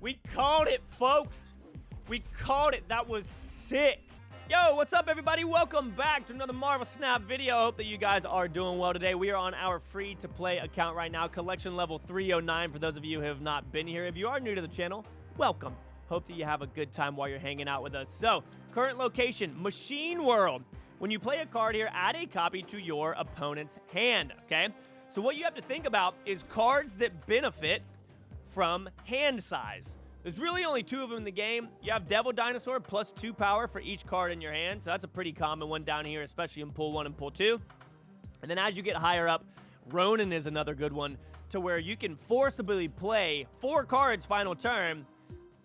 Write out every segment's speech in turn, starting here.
We called it, folks. We called it. That was sick. Yo, what's up, everybody? Welcome back to another Marvel Snap video. Hope that you guys are doing well today. We are on our free-to-play account right now, collection level 309 for those of you who have not been here. If you are new to the channel, welcome. Hope that you have a good time while you're hanging out with us. So, current location, Machine World. When you play a card here, add a copy to your opponent's hand, okay? So what you have to think about is cards that benefit from hand size. There's really only two of them in the game. You have Devil Dinosaur plus 2 power for each card in your hand, so that's a pretty common one down here, especially in Pool 1 and Pool 2. And then as you get higher up, Ronin is another good one, to where you can forcibly play 4 cards final turn,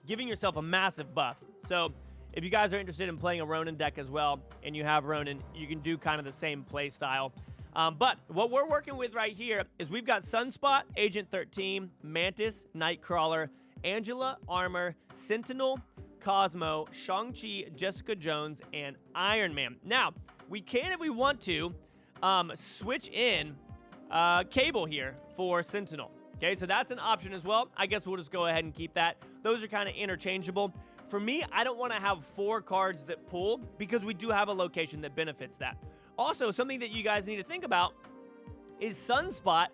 giving yourself a massive buff. So if you guys are interested in playing a Ronin deck as well, and you have Ronin, you can do kind of the same play style. But what we're working with right here is we've got Sunspot, Agent 13, Mantis, Nightcrawler, Angela, Armor, Sentinel, Cosmo, Shang-Chi, Jessica Jones, and Iron Man. Now, we can, if we want to, switch in Cable here for Sentinel. Okay, so that's an option as well. I guess we'll just go ahead and keep that. Those are kind of interchangeable. For me, I don't want to have 4 cards that pull because we do have a location that benefits that. Also, something that you guys need to think about is Sunspot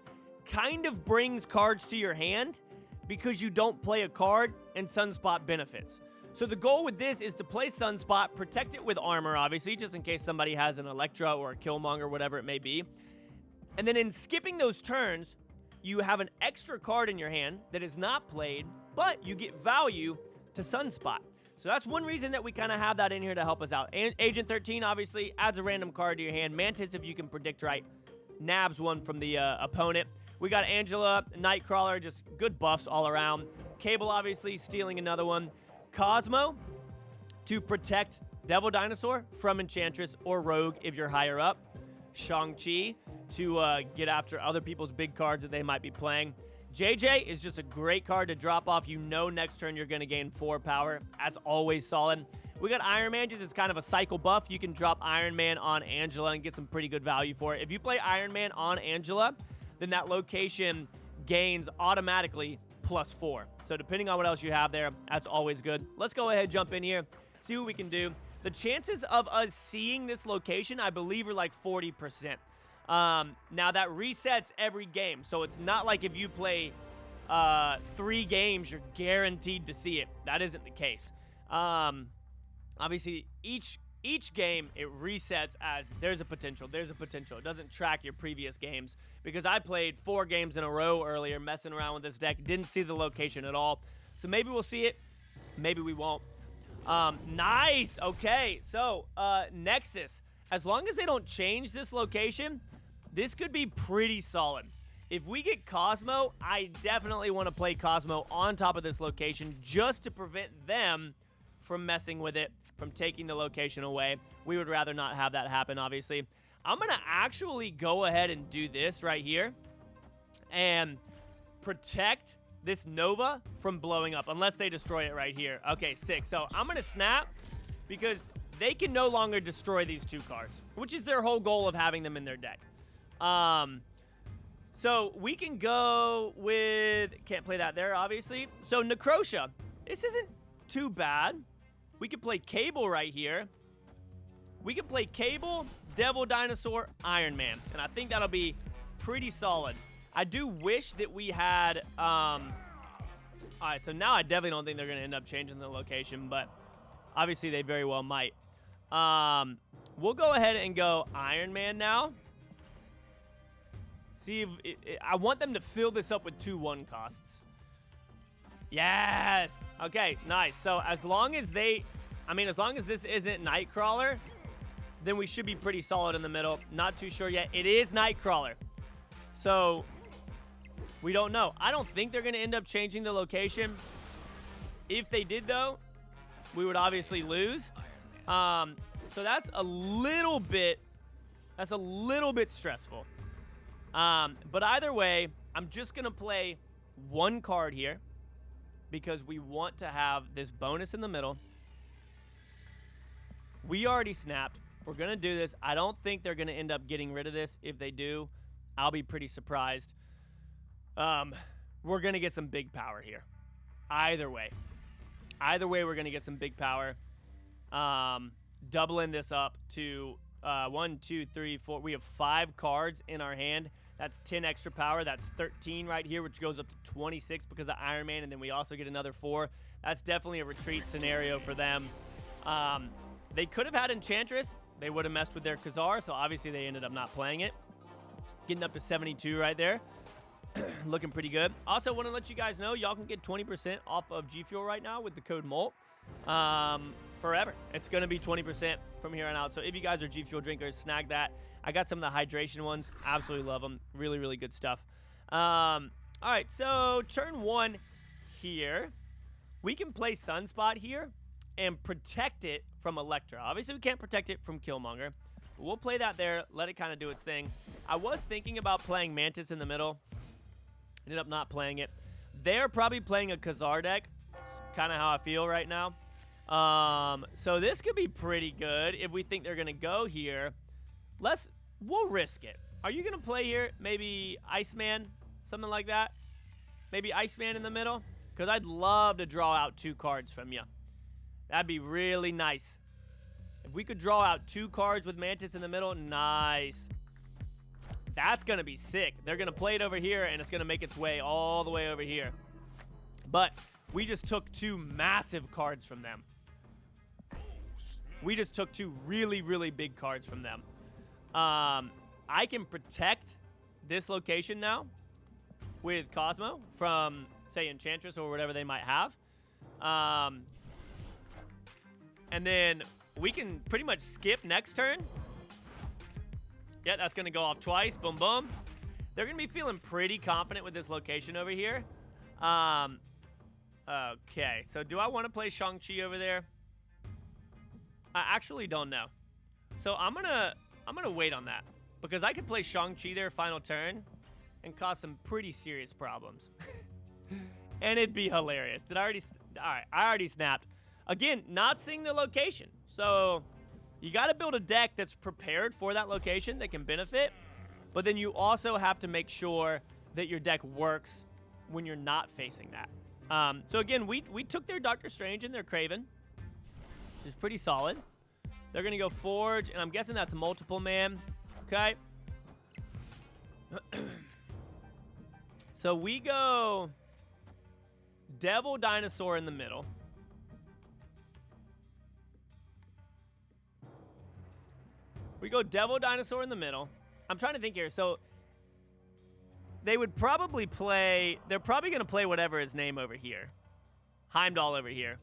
kind of brings cards to your hand because you don't play a card and Sunspot benefits. So the goal with this is to play Sunspot, protect it with armor, obviously, just in case somebody has an Electra or a Killmonger, whatever it may be. And then in skipping those turns, you have an extra card in your hand that is not played, but you get value to Sunspot. So that's one reason that we kind of have that in here to help us out. And Agent 13 obviously adds a random card to your hand. Mantis, if you can predict right, nabs one from the opponent. We got Angela, Nightcrawler, just good buffs all around. Cable obviously stealing another one. Cosmo to protect Devil Dinosaur from Enchantress or Rogue if you're higher up. Shang-Chi to get after other people's big cards that they might be playing. JJ is just a great card to drop off. You know next turn you're going to gain 4 power. That's always solid. We got Iron Man, just as kind of a cycle buff. You can drop Iron Man on Angela and get some pretty good value for it. If you play Iron Man on Angela, then that location gains automatically +4. So depending on what else you have there, that's always good. Let's go ahead, jump in here, see what we can do. The chances of us seeing this location, I believe, are like 40%. Now that resets every game, so it's not like if you play 3 games, you're guaranteed to see it. That isn't the case. Obviously, each game, it resets as there's a potential. It doesn't track your previous games, because I played 4 games in a row earlier messing around with this deck, didn't see the location at all. So maybe we'll see it, maybe we won't. Nice. Okay, so Nexus, as long as they don't change this location, this could be pretty solid. If we get Cosmo, I definitely want to play Cosmo on top of this location just to prevent them from messing with it, from taking the location away. We would rather not have that happen, obviously. I'm going to actually go ahead and do this right here and protect this Nova from blowing up, unless they destroy it right here. Okay, sick. So I'm going to snap because they can no longer destroy these 2 cards, which is their whole goal of having them in their deck. So we can go with, can't play that there, obviously. So Necrosha, this isn't too bad. We could play Cable right here. We could play Cable, Devil Dinosaur, Iron Man, and I think that'll be pretty solid. I do wish that we had, all right, so now I definitely don't think they're going to end up changing the location, but obviously they very well might. We'll go ahead and go Iron Man now. See, if I want them to fill this up with 2 1 costs. Yes! Okay, nice. So as long as as long as this isn't Nightcrawler, then we should be pretty solid in the middle. Not too sure yet. It is Nightcrawler. So we don't know. I don't think they're going to end up changing the location. If they did, though, we would obviously lose. So that's a little bit stressful. But either way, I'm just going to play 1 card here because we want to have this bonus in the middle. We already snapped. We're going to do this. I don't think they're going to end up getting rid of this. If they do, I'll be pretty surprised. We're going to get some big power here. Either way. Either way, we're going to get some big power. Doubling this up to 1, 2, 3, 4. We have 5 cards in our hand. That's 10 extra power. That's 13 right here, which goes up to 26 because of Iron Man, and then we also get another 4. That's definitely a retreat scenario for them. They could have had Enchantress. They would have messed with their Khazar, so obviously they ended up not playing it. Getting up to 72 right there. Looking pretty good. Also, want to let you guys know, y'all can get 20% off of G Fuel right now with the code MOLT. Forever. It's going to be 20% from here on out. So if you guys are G Fuel drinkers, snag that. I got some of the hydration ones. Absolutely love them. Really, really good stuff. All right, so turn 1 here. We can play Sunspot here and protect it from Electra. Obviously, we can't protect it from Killmonger. But we'll play that there. Let it kind of do its thing. I was thinking about playing Mantis in the middle. Ended up not playing it. They're probably playing a Khazar deck. It's kind of how I feel right now. So this could be pretty good if we think they're going to go here. We'll risk it. Are you going to play here? Maybe Iceman? Something like that? Maybe Iceman in the middle? Because I'd love to draw out 2 cards from you. That'd be really nice. If we could draw out 2 cards with Mantis in the middle, nice. That's going to be sick. They're going to play it over here, and it's going to make its way all the way over here. But we just took 2 massive cards from them. We just took 2 really, really big cards from them. I can protect this location now with Cosmo from, say, Enchantress or whatever they might have. And then we can pretty much skip next turn. Yeah, that's going to go off twice. Boom, boom. They're going to be feeling pretty confident with this location over here. Okay, so do I want to play Shang-Chi over there? I actually don't know. So I'm gonna wait on that. Because I could play Shang-Chi there final turn and cause some pretty serious problems. And it'd be hilarious. Did I already... Alright, I already snapped. Again, not seeing the location. So, you got to build a deck that's prepared for that location that can benefit. But then you also have to make sure that your deck works when you're not facing that. So again, we took their Doctor Strange and their Kraven, which is pretty solid. They're going to go Forge, and I'm guessing that's multiple man. Okay. So we go Devil Dinosaur in the middle. We go Devil Dinosaur in the middle. I'm trying to think here. So they would probably play... They're probably going to play whatever his name over here. Heimdall over here.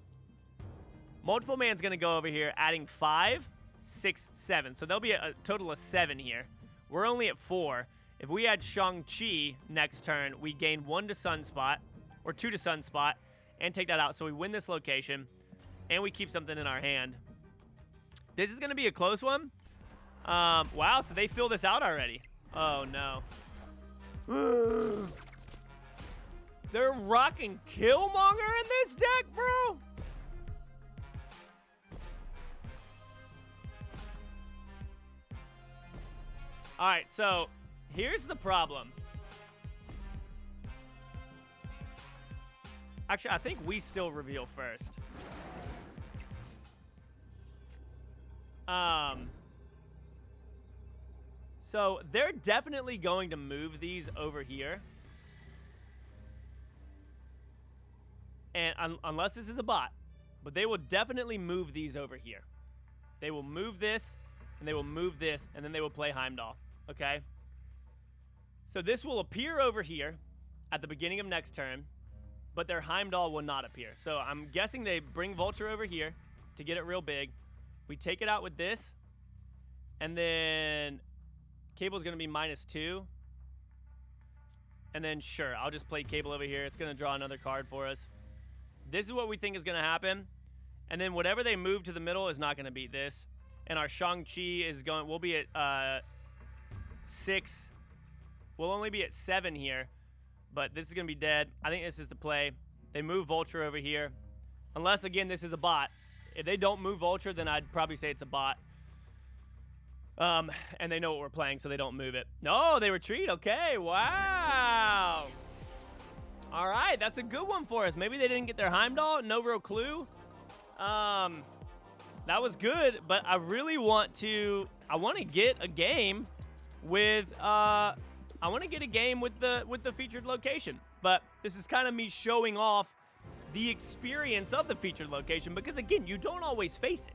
Multiple Man's going to go over here, adding 5, 6, 7. So there'll be a total of 7 here. We're only at 4. If we had Shang-Chi next turn, we gain 1 to Sunspot, or 2 to Sunspot, and take that out. So we win this location, and we keep something in our hand. This is going to be a close one. Wow, so they fill this out already. Oh, no. They're rocking Killmonger in this deck, bro? Alright, so here's the problem. Actually, I think we still reveal first. So they're definitely going to move these over here. And unless this is a bot, but they will definitely move these over here. They will move this, and they will move this, and then they will play Heimdall. Okay? So this will appear over here at the beginning of next turn, but their Heimdall will not appear. So I'm guessing they bring Vulture over here to get it real big. We take it out with this, and then Cable's going to be -2. And then, sure, I'll just play Cable over here. It's going to draw another card for us. This is what we think is going to happen. And then whatever they move to the middle is not going to beat this. And our Shang-Chi is going... We'll be at 6. We'll only be at 7 here. But this is going to be dead. I think this is the play. They move Vulture over here. Unless, again, this is a bot. If they don't move Vulture, then I'd probably say it's a bot. And they know what we're playing, so they don't move it. No, they retreat. Okay, wow. All right, that's a good one for us. Maybe they didn't get their Heimdall. No real clue. That was good, but I really want to. I want to get a game with. I want to get a game with the featured location. But this is kind of me showing off the experience of the featured location because again, you don't always face it.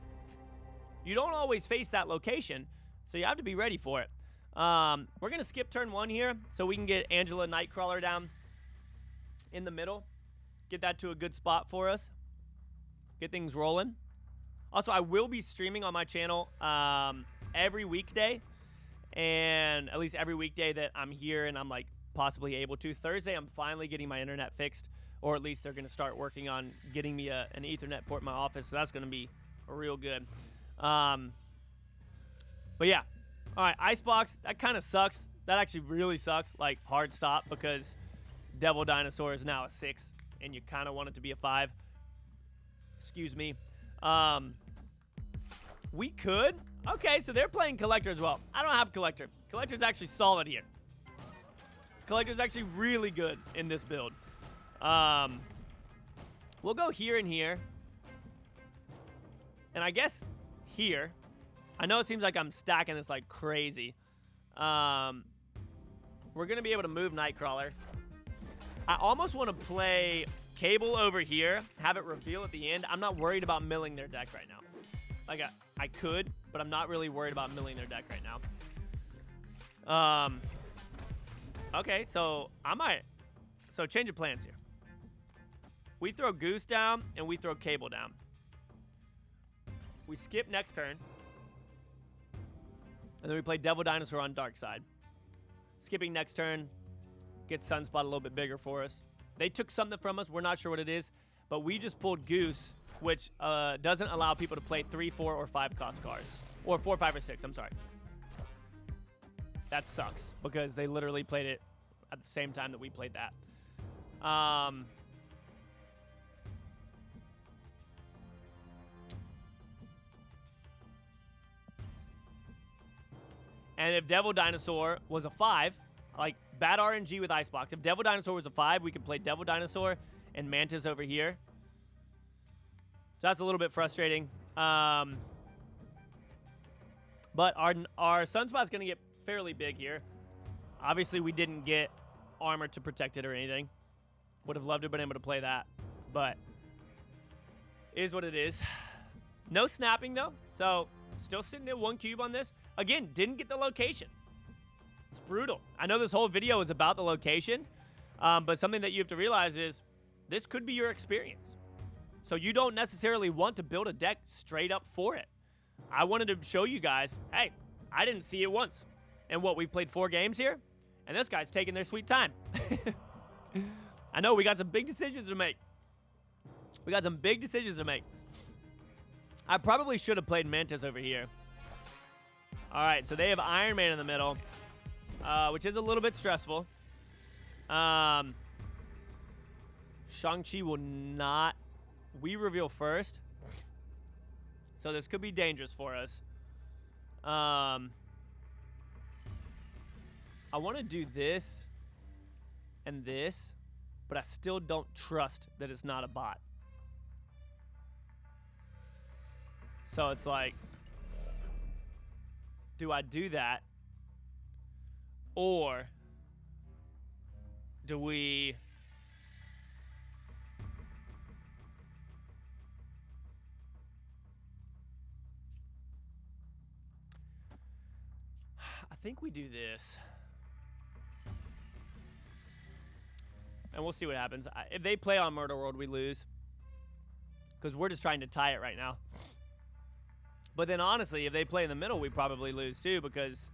You don't always face that location, so you have to be ready for it. We're gonna skip turn 1 here, so we can get Angela Nightcrawler down in the middle. Get that to a good spot for us. Get things rolling. Also, I will be streaming on my channel every weekday, and at least every weekday that I'm here and I'm like possibly able to. Thursday, I'm finally getting my internet fixed, or at least they're gonna start working on getting me an Ethernet port in my office, so that's gonna be real good. But yeah. All right, Icebox, that kind of sucks. That actually really sucks, like hard stop, because Devil Dinosaur is now a 6, and you kind of want it to be a 5. Excuse me. We could. Okay, so they're playing Collector as well. I don't have Collector. Collector's actually solid here. Collector's actually really good in this build. We'll go here and here. And I guess here. I know it seems like I'm stacking this like crazy. We're going to be able to move Nightcrawler. I almost want to play Cable over here, have it reveal at the end. I'm not worried about milling their deck right now. Like, I could, but I'm not really worried about milling their deck right now. Okay, so I might... So change of plans here. We throw Goose down, and we throw Cable down. We skip next turn. And then we play Devil Dinosaur on Dark Side. Skipping next turn. Gets Sunspot a little bit bigger for us. They took something from us. We're not sure what it is. But we just pulled Goose, which doesn't allow people to play 3, 4, or 5 cost cards. Or 4, 5, or 6. I'm sorry. That sucks. Because they literally played it at the same time that we played that. And if Devil Dinosaur was a 5, like bad RNG with Icebox. If Devil Dinosaur was a 5, we could play Devil Dinosaur and Mantis over here. So that's a little bit frustrating. But our Sunspot's going to get fairly big here. Obviously, we didn't get armor to protect it or anything. Would have loved to have been able to play that. But is what it is. No snapping, though. So still sitting at 1 cube on this. Again, didn't get the location. It's brutal. I know this whole video is about the location, but something that you have to realize is this could be your experience. So you don't necessarily want to build a deck straight up for it. I wanted to show you guys, hey, I didn't see it once. And what, we've played 4 games here? And this guy's taking their sweet time. I know, we got some big decisions to make. We got some big decisions to make. I probably should have played Mantis over here. All right, so they have Iron Man in the middle, which is a little bit stressful. Shang-Chi will not... We reveal first. So this could be dangerous for us. I want to do this and this, but I still don't trust that it's not a bot. So it's like, do I do that? Or do we... I think we do this. And we'll see what happens. If they play on Murder World, we lose. Because we're just trying to tie it right now. But then honestly, if they play in the middle, we probably lose too, because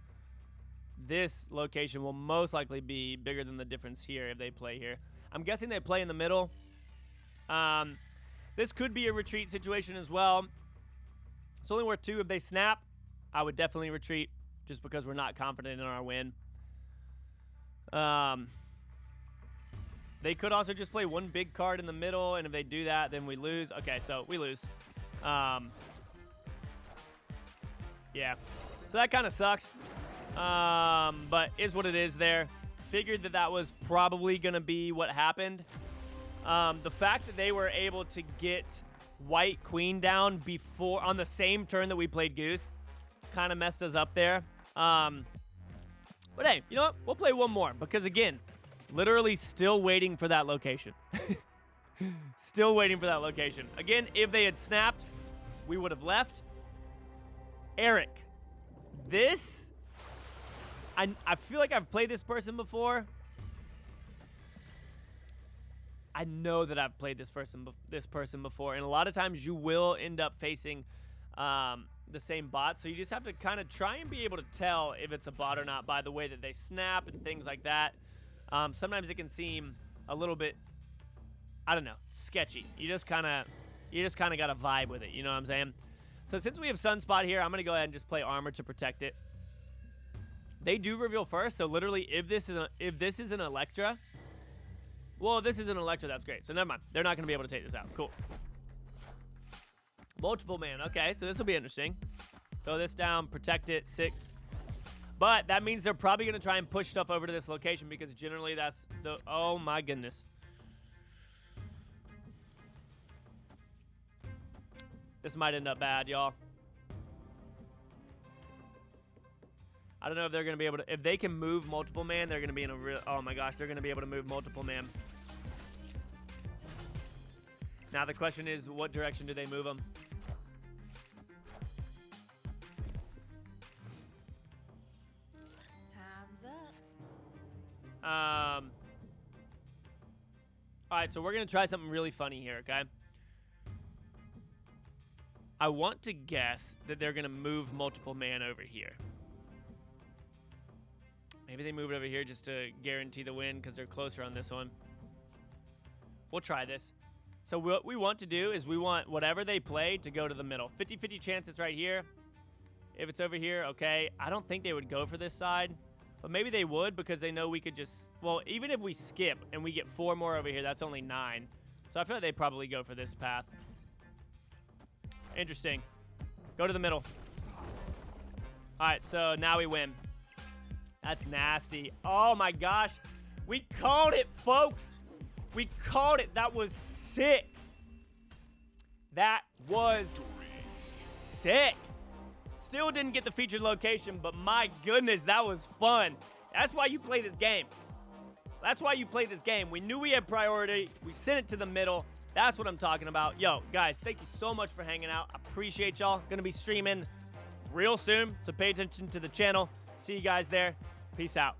this location will most likely be bigger than the difference here if they play here. I'm guessing they play in the middle. This could be a retreat situation as well. It's only worth 2. If they snap, I would definitely retreat just because we're not confident in our win. They could also just play 1 big card in the middle, and if they do that, then we lose. Okay, so we lose. Yeah. So that kind of sucks. But is what it is there. figured that that was probably going to be what happened. The fact that they were able to get white queen down before on the same turn that we played goose kind of messed us up there. But hey, you know what? We'll play one more because, again, literally still waiting for that location. Still waiting for that location. Again, if they had snapped, we would have left. Eric, this... I feel like I've played this person before. I know that I've played this person before, and a lot of times you will end up facing the same bot, so you just have to kind of try and be able to tell if it's a bot or not by the way that they snap and things like that. Sometimes it can seem a little bit, I don't know, sketchy. You just kind of got to vibe with it, you know what I'm saying? So since we have Sunspot here, I'm going to go ahead and just play armor to protect it. They do reveal first, so literally if this is an Electra, well, if this is an Electra, that's great. So never mind. They're not going to be able to take this out. Cool. Multiple man. Okay, so this will be interesting. Throw this down, protect it, sick. But that means they're probably going to try and push stuff over to this location because generally that's the... Oh, my goodness. This might end up bad, y'all. I don't know if they're going to be able to... If they can move multiple man, they're going to be in a real... Oh, my gosh, they're going to be able to move multiple man. Now the question is, what direction do they move them? Time's up. All right, so we're going to try something really funny here, okay? I want to guess that they're going to move multiple man over here. Maybe they move it over here just to guarantee the win because they're closer on this one. We'll try this. So what we want to do is we want whatever they play to go to the middle. 50-50 chance it's right here. If it's over here, okay. I don't think they would go for this side. But maybe they would because they know we could just... Well, even if we skip and we get 4 more over here, that's only 9. So I feel like they'd probably go for this path. Interesting. Go to the middle. All right, so now we win. That's nasty. Oh, my gosh. We called it, folks. We called it. That was sick. That was sick. Still didn't get the featured location, but my goodness, that was fun. That's why you play this game. That's why you play this game. We knew we had priority. We sent it to the middle. That's what I'm talking about. Yo, guys, thank you so much for hanging out. I appreciate y'all. Gonna be streaming real soon, so pay attention to the channel. See you guys there. Peace out.